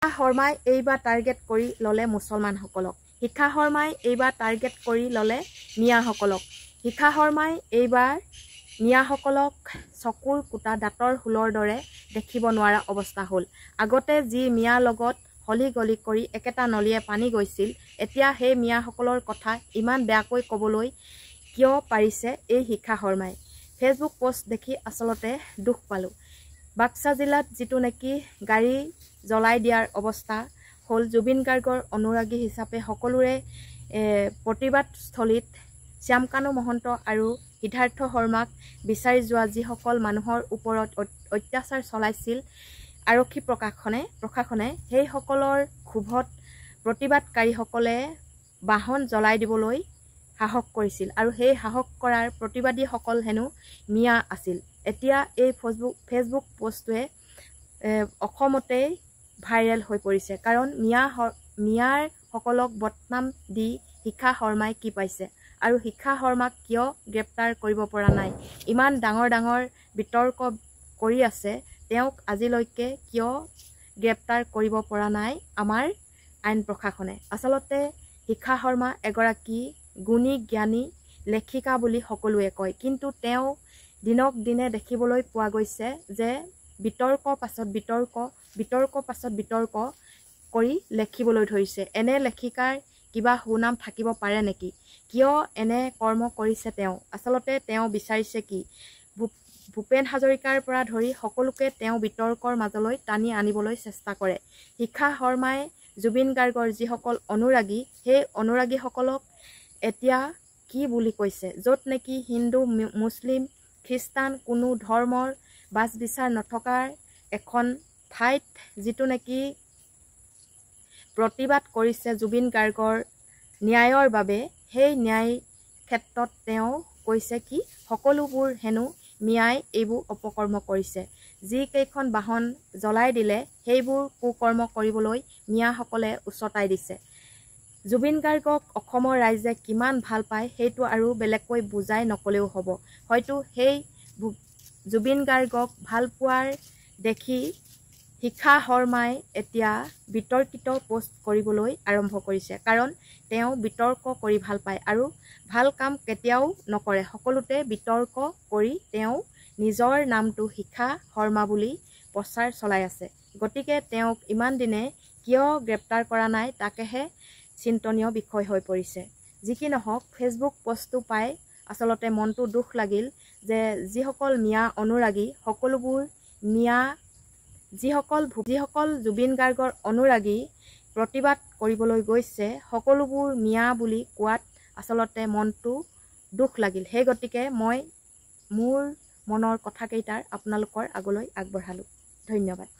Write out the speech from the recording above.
শৰ্মাই এইবাৰ টাৰ্গেট কৰি ল'লে মুছলমানসকলক। শিখা শৰ্মাই এইবাৰ টাৰ্গেট কৰি ল'লে মিয়াসকলক। শিখা শৰ্মাই এইবাৰ মিয়াসকলক চকুৰ কুটা দাঁতৰ হোলৰ দৰে দেখিব নোৱাৰা অৱস্থা হ'ল। আগতে যি মিয়াৰ লগত হলি গলি কৰি একেটা নলীয়ে পানী গৈছিল, এতিয়া সেই মিয়াসকলৰ কথা ইমান বেয়াকৈ ক'বলৈ কিয় পাৰিছে এই শিখা শৰ্মাই? ফেচবুক পোষ্ট দেখি আচলতে দুখ পালোঁ। বাক্সা জিলাত যিটো নেকি গাড়ী জ্বলাই দিয়াৰ অৱস্থা হ'ল, জুবিন গাৰ্গৰ অনুৰাগী হিচাপে সকলোৰে প্ৰতিবাদস্থলীত শ্যামকানু মহন্ত আৰু সিদ্ধাৰ্থ শৰ্মাক বিচাৰি যোৱা যিসকল মানুহৰ ওপৰত অত্যাচাৰ চলাইছিল আৰক্ষী প্ৰশাসনে সেইসকলৰ ক্ষোভত প্ৰতিবাদকাৰীসকলে বাহন জ্বলাই দিবলৈ সাহস কৰিছিল আৰু সেই সাহস কৰাৰ প্ৰতিবাদীসকল হেনো মিয়া আছিল। এতিয়া এই ফেচবুক পোষ্টটোৱে অসমতেই ভাইৰেল হৈ পৰিছে, কাৰণ মিয়াৰ সকলক বদনাম দি শিখা শৰ্মাই কি পাইছে আৰু শিখা শৰ্মাক কিয় গ্ৰেপ্তাৰ কৰিব পৰা নাই? ইমান ডাঙৰ বিতৰ্ক কৰি আছে, তেওঁক আজিলৈকে কিয় গ্ৰেপ্তাৰ কৰিব পৰা নাই আমাৰ আইন প্ৰশাসনে? আচলতে শিখা শৰ্মা এগৰাকী গুণী জ্ঞানী লেখিকা বুলি সকলোৱে কয়, কিন্তু তেওঁ দিনক দিনে দেখিবলৈ পোৱা গৈছে যে বিতৰ্ক পাছত বিতৰ্ক কৰি লেখিবলৈ ধৰিছে। এনে লেখিকাৰ কিবা সুনাম থাকিব পাৰে নেকি? কিয় এনে কৰ্ম কৰিছে তেওঁ? আচলতে তেওঁ বিচাৰিছে কি? ভূপেন হাজৰিকাৰ পৰা ধৰি সকলোকে তেওঁ বিতৰ্কৰ মাজলৈ টানি আনিবলৈ চেষ্টা কৰে। শিখা শৰ্মাই জুবিন গাৰ্গৰ যিসকল অনুৰাগী, সেই অনুৰাগীসকলক এতিয়া কি বুলি কৈছে? য'ত নেকি হিন্দু, মুছলিম, খ্ৰীষ্টান কোনো ধৰ্মৰ বাছ বিচাৰ নথকাৰ এখন ঠাইত যিটো নেকি প্ৰতিবাদ কৰিছে জুবিন গাৰ্গৰ ন্যায়ৰ বাবে, সেই ন্যায় ক্ষেত্ৰত তেওঁ কৈছে কি? সকলোবোৰ হেনো মিয়াই এইবোৰ অপকৰ্ম কৰিছে। যিকেইখন বাহন জ্বলাই দিলে সেইবোৰ কুকৰ্ম কৰিবলৈ মিয়াসকলে উচতাই দিছে। জুবিন গাৰ্গক অসমৰ ৰাইজে কিমান ভাল পায় সেইটো আৰু বেলেগকৈ বুজাই নকলেও হ'ব। হয়তো সেই জুবিন গাৰ্গক ভাল পোৱাৰ দেখি শিখা শৰ্মাই এতিয়া বিতৰ্কিত পোষ্ট কৰিবলৈ আৰম্ভ কৰিছে, কাৰণ তেওঁ বিতৰ্ক কৰি ভাল পায় আৰু ভাল কাম কেতিয়াও নকৰে। সকলোতে বিতৰ্ক কৰি তেওঁ নিজৰ নামটো শিখা শৰ্মা বুলি প্ৰচাৰ চলাই আছে। গতিকে তেওঁক ইমান দিনে কিয় গ্ৰেপ্তাৰ কৰা নাই তাকেহে চিন্তনীয় বিষয় হৈ পৰিছে। যি কি নহওক, ফেচবুক পোষ্টটো পাই আচলতে মনটো দুখ লাগিল যে যিসকল মিয়া অনুৰাগী, সকলোবোৰ মিয়া, যিসকল জুবিন গাৰ্গৰ অনুৰাগী প্ৰতিবাদ কৰিবলৈ গৈছে, সকলোবোৰ মিয়া বুলি কোৱাত আচলতে মনটো দুখ লাগিল। সেই গতিকে মই মোৰ মনৰ কথাকেইটাৰ আপোনালোকৰ আগলৈ আগবঢ়ালোঁ। ধন্যবাদ।